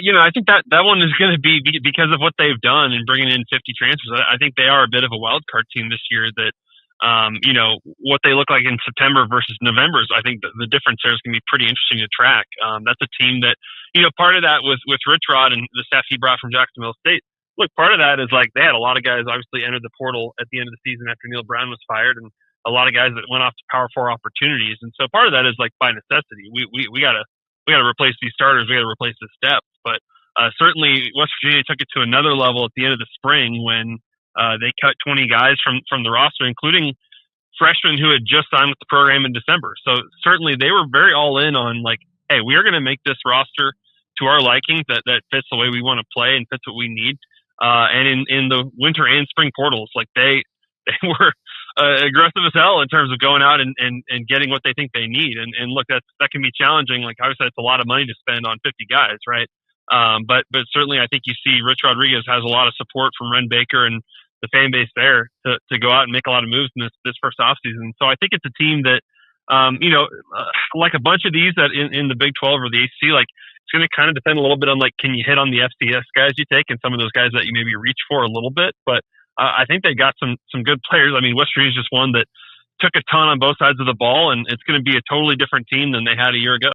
I think that one is going to be because of what they've done and bringing in 50 transfers. I think they are a bit of a wild card team this year. That what they look like in September versus November. I think the difference there is going to be pretty interesting to track. That's a team that part of that was with Rich Rod and the staff he brought from Jacksonville State. Look, part of that is like they had a lot of guys obviously entered the portal at the end of the season after Neil Brown was fired, and a lot of guys that went off to Power 4 opportunities. And so part of that is like by necessity. We gotta replace these starters. We gotta replace this depth. But certainly West Virginia took it to another level at the end of the spring when they cut 20 guys from the roster, including freshmen who had just signed with the program in December. So certainly they were very all in on like, hey, we are going to make this roster to our liking that fits the way we want to play and fits what we need. And in the winter and spring portals, like they were aggressive as hell in terms of going out and getting what they think they need. And look, that can be challenging. Like obviously it's a lot of money to spend on 50 guys, right? But certainly I think you see Rich Rodriguez has a lot of support from Ren Baker and the fan base there to go out and make a lot of moves in this first offseason. So I think it's a team that, like a bunch of these that in the Big 12 or the ACC, like it's going to kind of depend a little bit on like, can you hit on the FCS guys you take and some of those guys that you maybe reach for a little bit. But I think they got some good players. I mean, West Virginia's just one that took a ton on both sides of the ball, and it's going to be a totally different team than they had a year ago.